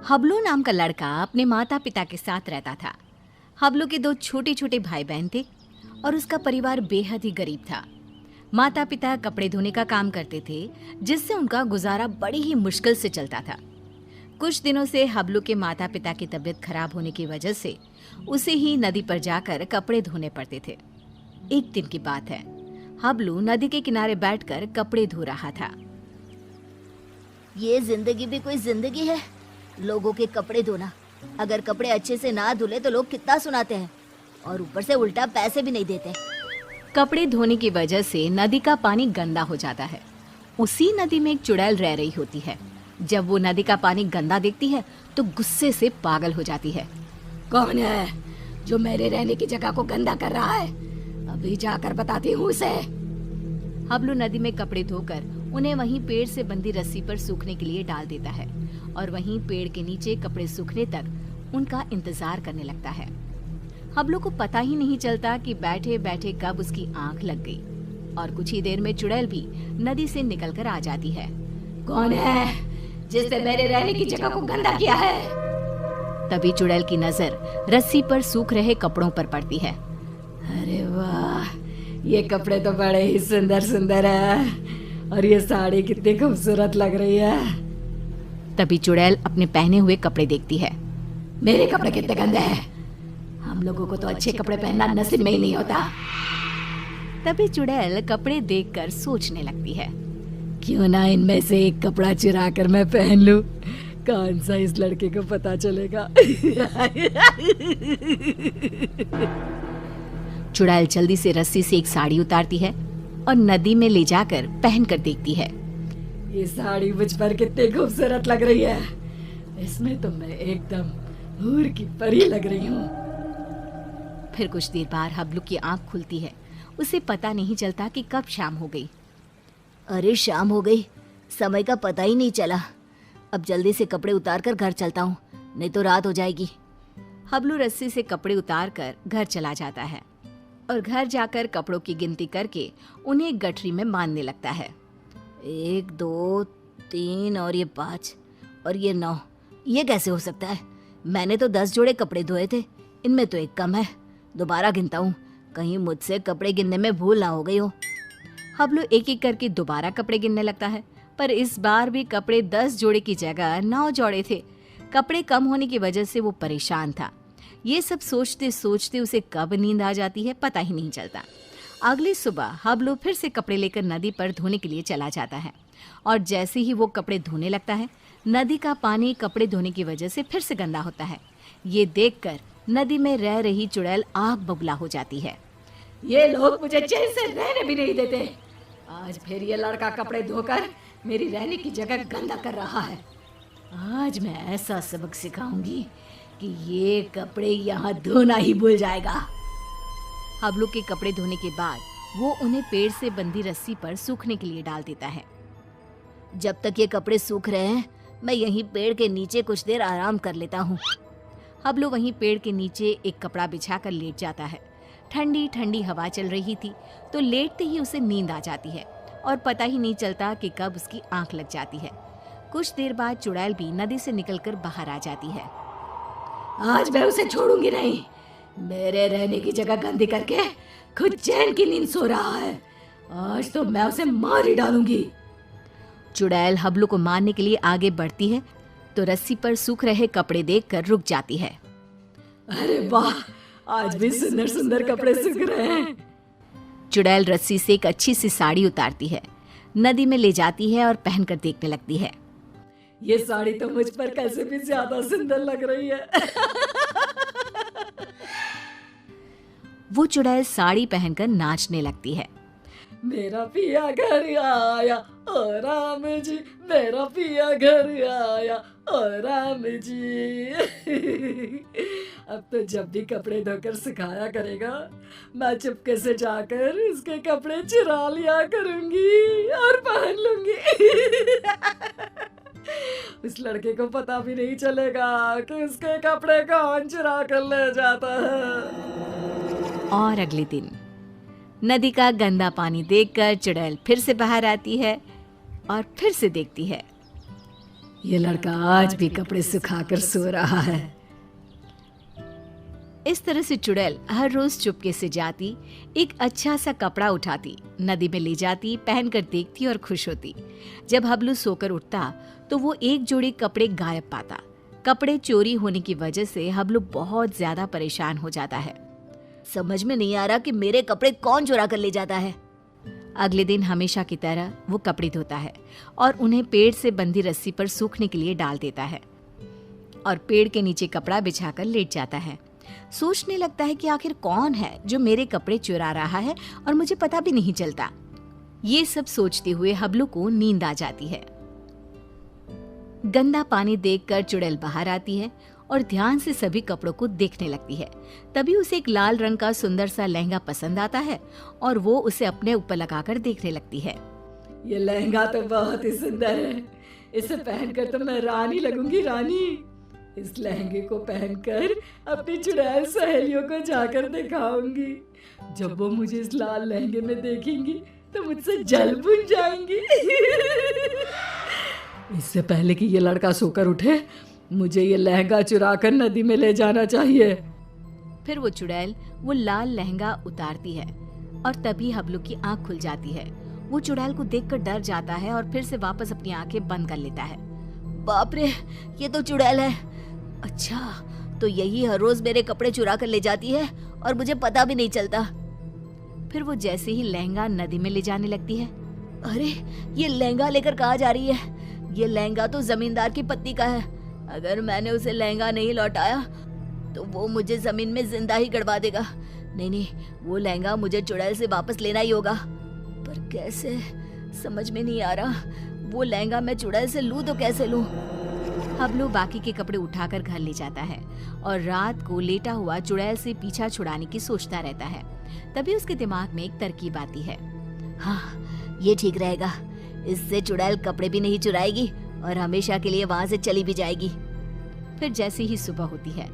हबलू नाम का लड़का अपने माता पिता के साथ रहता था। हबलू के दो छोटे छोटे भाई बहन थे और उसका परिवार बेहद ही गरीब था। माता पिता कपड़े धोने का काम करते थे, जिससे उनका गुजारा बड़ी ही मुश्किल से चलता था। कुछ दिनों से हबलू के माता पिता की तबीयत खराब होने की वजह से उसे ही नदी पर जाकर कपड़े धोने पड़ते थे। एक दिन की बात है, हबलू नदी के किनारे बैठकर कपड़े धो रहा था। ये जिंदगी भी कोई जिंदगी है, लोगों के कपड़े धोना। अगर कपड़े अच्छे से ना धुले तो लोग कितना सुनाते हैं और ऊपर से उल्टा पैसे भी नहीं देते। कपड़े धोने की वजह से नदी का पानी गंदा हो जाता है। उसी नदी में एक चुड़ैल रह रही होती है। जब वो नदी का पानी गंदा देखती है तो गुस्से से पागल हो जाती है। कौन है जो मेरे रहने की जगह को गंदा कर रहा है? अभी जाकर बताती हूँ उसे। हबलू नदी में कपड़े धोकर उन्हें वहीं पेड़ से बंधी रस्सी पर सूखने के लिए डाल देता है और वहीं पेड़ के नीचे कपड़े सूखने तक उनका इंतजार करने लगता है। हबलू को पता ही नहीं चलता कि बैठे बैठे कब उसकी आंख लग गई और कुछ ही देर में चुड़ैल भी नदी से निकलकर आ जाती है। कौन है जिसने मेरे रहने की जगह को गंदा किया है? तभी चुड़ैल की नजर रस्सी पर सूख रहे कपड़ों पर पड़ती है। अरे वाह, ये कपड़े तो बड़े ही सुंदर सुंदर है और ये साड़ी कितनी खूबसूरत लग रही है। तभी चुड़ैल अपने पहने हुए कपड़े देखती है। मेरे कपड़े कितने गंदे हैं, हम लोगों को तो अच्छे कपड़े पहनना नसीब में ही नहीं होता। तभी चुड़ैल कपड़े देखकर सोचने लगती है, क्यों ना इनमें से एक कपड़ा चुरा कर मैं पहन लूं, कौन सा इस लड़के को पता चलेगा। चुड़ैल जल्दी से रस्सी से एक साड़ी उतारती है और नदी में ले जाकर पहन कर देखती है। ये साड़ी मुझ पर कितनी खूबसूरत लग रही है, इसमें तो मैं एकदम हूर की परी लग रही हूँ। फिर कुछ देर बाद हबलू की आंख खुलती है। उसे पता नहीं चलता कि कब शाम हो गई। अरे शाम हो गई, समय का पता ही नहीं चला। अब जल्दी से कपड़े उतार कर घर चलता हूँ, नहीं तो रात हो जाएगी। हबलू रस्सी से कपड़े उतार कर घर चला जाता है और घर जाकर कपड़ों की गिनती करके उन्हें एक गठरी में बांधने लगता है। 1 2 3 और ये 5 और ये 9, ये कैसे हो सकता है? मैंने तो 10 जोड़े कपड़े धोए थे, इनमें तो एक कम है। दोबारा गिनता हूँ, कहीं मुझसे कपड़े गिनने में भूल ना हो गई हो। हबलू एक एक करके दोबारा कपड़े गिनने लगता है, पर इस बार भी कपड़े 10 जोड़े की जगह 9 जोड़े थे। कपड़े कम होने की वजह से वो परेशान था। ये सब सोचते सोचते उसे कब नींद आ जाती है पता ही नहीं चलता। अगली सुबह हबलू फिर से कपड़े लेकर नदी पर धोने के लिए चला जाता है और जैसे ही वो कपड़े धोने लगता है, नदी का पानी कपड़े धोने की वजह से फिर से गंदा होता है। ये देखकर नदी में रह रही चुड़ैल आग बबूला हो जाती है। ये लोग मुझे चैन से रहने भी नहीं देते। आज फिर ये लड़का कपड़े धोकर मेरी रहने की जगह गंदा कर रहा है। आज मैं ऐसा सबक सिखाऊंगी कि ये कपड़े यहाँ धोना ही भूल जाएगा। हबलू के कपड़े धोने के बाद वो उन्हें पेड़ से बंधी रस्सी पर सूखने के लिए डाल देता है। जब तक ये कपड़े सूख रहे हैं, मैं यहीं पेड़ के नीचे कुछ देर आराम कर लेता हूँ। हबलू वहीं पेड़ के नीचे एक कपड़ा बिछाकर लेट जाता है। ठंडी ठंडी हवा चल रही थी तो लेटते ही उसे नींद आ जाती है और पता ही नहीं चलता कि कब उसकी आंख लग जाती है। कुछ देर बाद चुड़ैल भी नदी से निकलकर बाहर आ जाती है। आज मैं उसे छोड़ूंगी नहीं। मेरे रहने की जगह गंदी करके खुद चैन की नींद सो रहा है। आज तो मैं उसे मार ही डालूंगी। चुड़ैल हबलू को मारने के लिए आगे बढ़ती है तो रस्सी पर सूख रहे कपड़े देखकर रुक जाती है। अरे वाह, आज भी सुंदर सुंदर कपड़े सूख रहे हैं। चुड़ैल रस्सी से एक अच्छी सी साड़ी उतारती है, नदी में ले जाती है और पहनकर देखने लगती है। ये साड़ी तो मुझ पर कैसे भी ज्यादा सुंदर लग रही है। वो चुड़ैल साड़ी पहनकर नाचने लगती है। मेरा पिया घर आया ओ राम जी, मेरा पिया घर आया ओ राम जी। अब तो जब भी कपड़े धोकर सुखाया करेगा, मैं चुपके से जाकर उसके कपड़े चुरा लिया करूंगी और पहन लूंगी। उस लड़के को पता भी नहीं चलेगा कि उसके कपड़े कौन चुरा कर ले जाता है। और अगले दिन नदी का गंदा पानी देखकर चुड़ैल फिर से बाहर आती है और फिर से देखती है। ये लड़का आज भी कपड़े सुखाकर सो रहा है। इस तरह से चुड़ैल हर रोज चुपके से जाती, एक अच्छा सा कपड़ा उठाती, नदी में ले जाती, पहनकर देखती और खुश होती। जब हबलू सोकर उठता तो वो एक जोड़ी कपड़े गायब पाता। कपड़े चोरी होने की वजह से हबलू बहुत ज्यादा परेशान हो जाता है। समझ में नहीं आ रहा कि मेरे कपड़े कौन चुरा कर ले जाता है। अगले दिन हमेशा की तरह वो कपड़े धोता है और उन्हें पेड़ से बंधी रस्सी पर सूखने के लिए डाल देता है और पेड़ के नीचे कपड़ा बिछाकर लेट जाता है। सोचने लगता है कि आखिर कौन है जो मेरे कपड़े चुरा रहा है और मुझे पता भी नहीं चलता। ये सब सोचते हुए हबलू को नींद आ जाती है। गंदा पानी देखकर चुड़ैल बाहर आती है और ध्यान से सभी कपड़ों को देखने लगती है। तभी उसे एक लाल रंग का सुंदर सा लहंगा पसंद आता है और वो उसे अपने ऊपर लगाकर देखने लगती है। ये लहंगा तो बहुत ही सुंदर है। इसे पहनकर तो मैं रानी लगूंगी, रानी। इस लहंगे को पहनकर अपनी चुड़ैल सहेलियों को जाकर दिखाऊंगी। जब वो मुझे इस लाल लहंगे में देखेंगी तो मुझसे जल बुझ जाएंगी। इससे पहले कि ये लड़का सोकर उठे, मुझे ये लहंगा चुराकर नदी में ले जाना चाहिए। फिर वो चुड़ैल वो लाल लहंगा उतारती है और तभी हबलू की आंख खुल जाती है। वो चुड़ैल को देखकर डर जाता है और फिर से वापस अपनी आंखें बंद कर लेता है। बाप रे, ये तो चुड़ैल है। अच्छा, तो यही हर रोज मेरे कपड़े चुरा कर ले जाती है और मुझे पता भी नहीं चलता। फिर वो जैसे ही लहंगा नदी में ले जाने लगती है। अरे, ये लहंगा लेकर कहाँ जा रही है? ये लहंगा तो जमींदार की पत्नी का है। अगर मैंने उसे लहंगा नहीं लौटाया तो वो मुझे जमीन में जिंदा ही गड़वा देगा। नहीं, वो लहंगा मुझे चुड़ैल से वापस लेना ही होगा। पर कैसे, समझ में नहीं आ रहा। वो लहंगा मैं चुड़ैल से लूं तो कैसे लूं? हबलू बाकी के कपड़े उठाकर घर ले जाता है और रात को लेटा हुआ चुड़ैल से पीछा छुड़ाने की सोचता रहता है। तभी उसके दिमाग में एक तरकीब आती है। हाँ, ये ठीक रहेगा। इससे चुड़ैल कपड़े भी नहीं चुराएगी और हमेशा के लिए वहां से चली भी जाएगी। फिर जैसे ही सुबह होती है,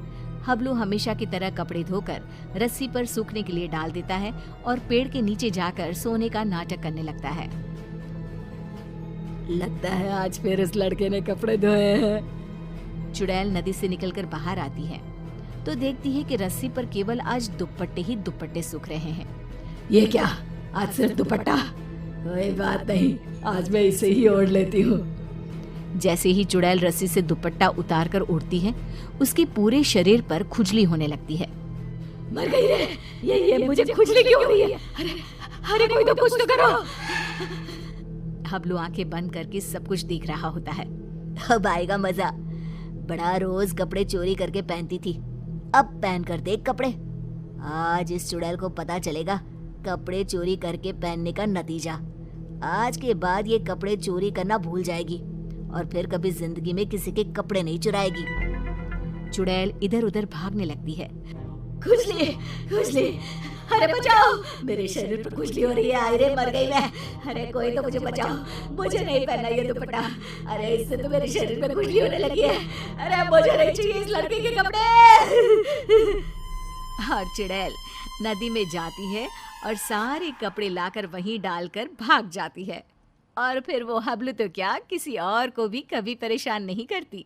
हबलू हमेशा की तरह कपड़े धोकर रस्सी पर सूखने के लिए डाल देता है और पेड़ के नीचे जाकर सोने का नाटक करने लगता है। लगता है आज फिर इस लड़के ने कपड़े धोए हैं। चुड़ैल नदी से निकलकर बाहर आती है तो देखती है कि रस्सी पर केवल आज दुपट्टे ही दुपट्टे सूख रहे हैं। ये क्या, आज सिर्फ दुपट्टा? कोई बात नहीं, आज मैं इसे ही ओढ़ लेती हूँ। जैसे ही चुड़ैल रस्सी से दुपट्टा उतार कर उड़ती है, उसके पूरे शरीर पर खुजली होने लगती है। मर गई रे, ये मुझे खुजली क्यों हो रही है? अरे कोई तो कुछ तो करो। हबलू आंखें बंद करके सब कुछ देख रहा होता है। अब आएगा मजा। बड़ा रोज कपड़े चोरी करके पहनती थी, अब पहन कर देख कपड़े। आज इस चुड़ैल को पता चलेगा कपड़े चोरी करके पहनने का नतीजा। आज के बाद ये कपड़े चोरी करना भूल जाएगी और फिर कभी जिंदगी में किसी के कपड़े नहीं चुराएगी। चुड़ैल इधर उधर भागने लगती है। खुजली, खुजली, अरे बचाओ, मेरे शरीर पर खुजली हो रही है। अरे मर गई मैं। अरे कोई तो मुझे बचाओ, मुझे नहीं पहनना ये दुपट्टा। अरे इससे तो मेरे शरीर पर खुजली होने लगी है। अरे मुझे नहीं चाहिए इस लड़के के कपड़े। और चुड़ैल नदी में जाती है और सारे कपड़े लाकर वहीं डालकर भाग जाती है। और फिर वो हबलू तो क्या, किसी और को भी कभी परेशान नहीं करती।